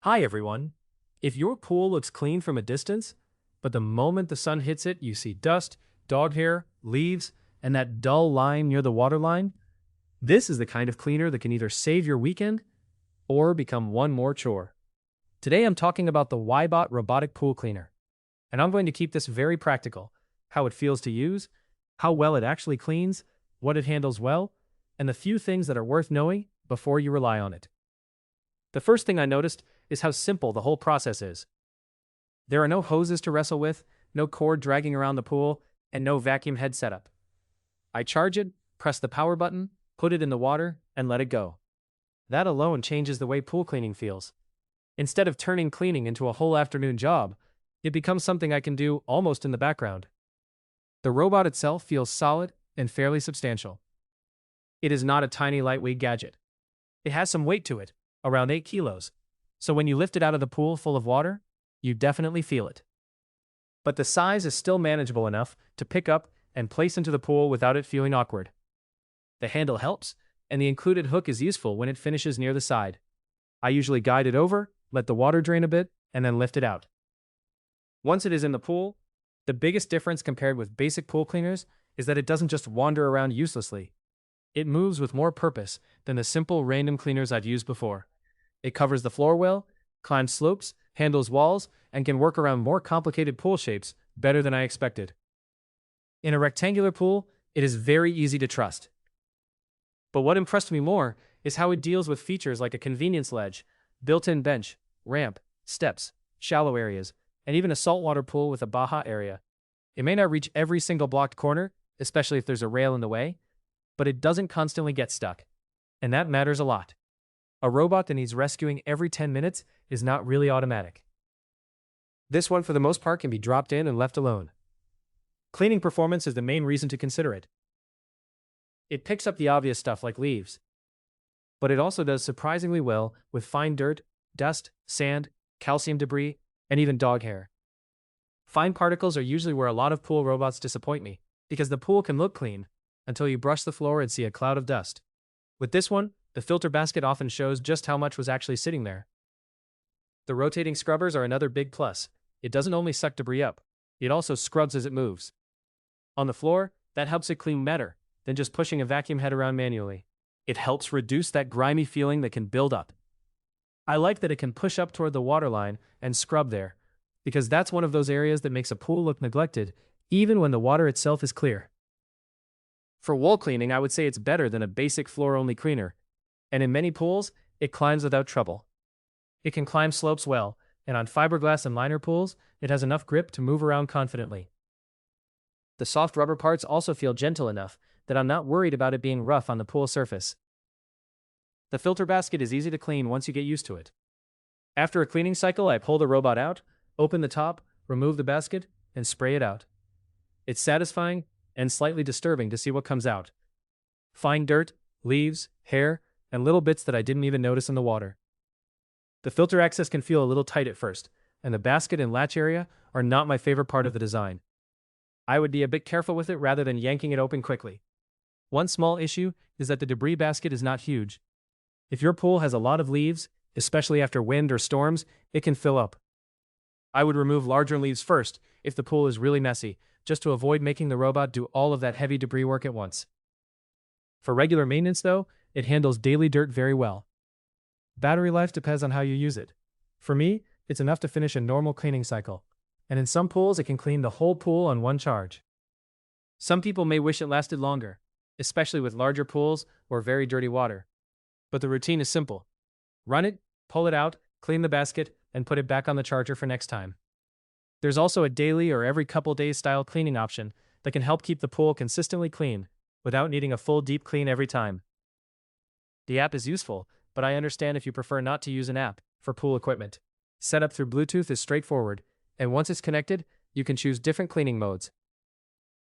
Hi everyone. If your pool looks clean from a distance, but the moment the sun hits it, you see dust, dog hair, leaves, and that dull line near the water line, this is the kind of cleaner that can either save your weekend or become one more chore. Today I'm talking about the WYBOT robotic pool cleaner, and I'm going to keep this very practical: how it feels to use, how well it actually cleans, what it handles well, and the few things that are worth knowing before you rely on it. The first thing I noticed is how simple the whole process is. There are no hoses to wrestle with, no cord dragging around the pool, and no vacuum head setup. I charge it, press the power button, put it in the water, and let it go. That alone changes the way pool cleaning feels. Instead of turning cleaning into a whole afternoon job, it becomes something I can do almost in the background. The robot itself feels solid and fairly substantial. It is not a tiny lightweight gadget. It has some weight to it, around 8 kilos. So when you lift it out of the pool full of water, you definitely feel it. But the size is still manageable enough to pick up and place into the pool without it feeling awkward. The handle helps, and the included hook is useful when it finishes near the side. I usually guide it over, let the water drain a bit, and then lift it out. Once it is in the pool, the biggest difference compared with basic pool cleaners is that it doesn't just wander around uselessly. It moves with more purpose than the simple random cleaners I'd used before. It covers the floor well, climbs slopes, handles walls, and can work around more complicated pool shapes better than I expected. In a rectangular pool, it is very easy to trust. But what impressed me more is how it deals with features like a convenience ledge, built-in bench, ramp, steps, shallow areas, and even a saltwater pool with a Baja area. It may not reach every single blocked corner, especially if there's a rail in the way, but it doesn't constantly get stuck. And that matters a lot. A robot that needs rescuing every 10 minutes is not really automatic. This one, for the most part, can be dropped in and left alone. Cleaning performance is the main reason to consider it. It picks up the obvious stuff like leaves, but it also does surprisingly well with fine dirt, dust, sand, calcium debris, and even dog hair. Fine particles are usually where a lot of pool robots disappoint me, because the pool can look clean until you brush the floor and see a cloud of dust. With this one, the filter basket often shows just how much was actually sitting there. The rotating scrubbers are another big plus. It doesn't only suck debris up, it also scrubs as it moves. On the floor, that helps it clean better than just pushing a vacuum head around manually. It helps reduce that grimy feeling that can build up. I like that it can push up toward the waterline and scrub there, because that's one of those areas that makes a pool look neglected, even when the water itself is clear. For wall cleaning, I would say it's better than a basic floor-only cleaner, and in many pools, it climbs without trouble. It can climb slopes well, and on fiberglass and liner pools, it has enough grip to move around confidently. The soft rubber parts also feel gentle enough that I'm not worried about it being rough on the pool surface. The filter basket is easy to clean once you get used to it. After a cleaning cycle, I pull the robot out, open the top, remove the basket, and spray it out. It's satisfying and slightly disturbing to see what comes out. Fine dirt, leaves, hair, and little bits that I didn't even notice in the water. The filter access can feel a little tight at first, and the basket and latch area are not my favorite part of the design. I would be a bit careful with it rather than yanking it open quickly. One small issue is that the debris basket is not huge. If your pool has a lot of leaves, especially after wind or storms, it can fill up. I would remove larger leaves first if the pool is really messy, just to avoid making the robot do all of that heavy debris work at once. For regular maintenance though, it handles daily dirt very well. Battery life depends on how you use it. For me, it's enough to finish a normal cleaning cycle, and in some pools it can clean the whole pool on one charge. Some people may wish it lasted longer, especially with larger pools or very dirty water. But the routine is simple. Run it, pull it out, clean the basket, and put it back on the charger for next time. There's also a daily or every couple days style cleaning option that can help keep the pool consistently clean without needing a full deep clean every time. The app is useful, but I understand if you prefer not to use an app for pool equipment. Setup through Bluetooth is straightforward, and once it's connected, you can choose different cleaning modes.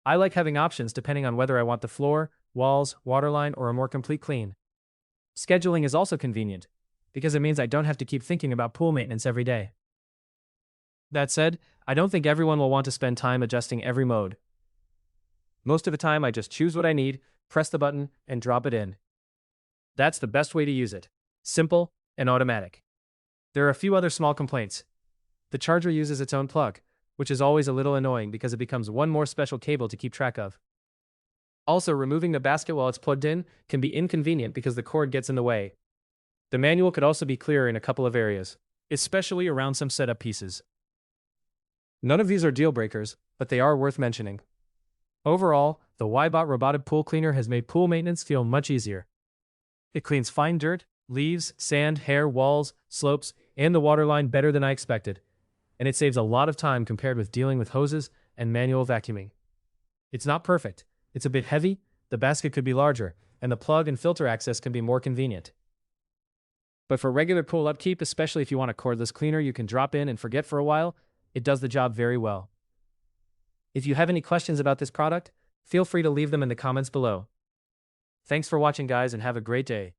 I like having options depending on whether I want the floor, walls, waterline, or a more complete clean. Scheduling is also convenient, because it means I don't have to keep thinking about pool maintenance every day. That said, I don't think everyone will want to spend time adjusting every mode. Most of the time, I just choose what I need, press the button, and drop it in. That's the best way to use it. Simple and automatic. There are a few other small complaints. The charger uses its own plug, which is always a little annoying because it becomes one more special cable to keep track of. Also, removing the basket while it's plugged in can be inconvenient because the cord gets in the way. The manual could also be clearer in a couple of areas, especially around some setup pieces. None of these are deal breakers, but they are worth mentioning. Overall, the WYBOT robotic pool cleaner has made pool maintenance feel much easier. It cleans fine dirt, leaves, sand, hair, walls, slopes, and the waterline better than I expected, and it saves a lot of time compared with dealing with hoses and manual vacuuming. It's not perfect, it's a bit heavy, the basket could be larger, and the plug and filter access can be more convenient. But for regular pool upkeep, especially if you want a cordless cleaner you can drop in and forget for a while, it does the job very well. If you have any questions about this product, feel free to leave them in the comments below. Thanks for watching, guys, and have a great day.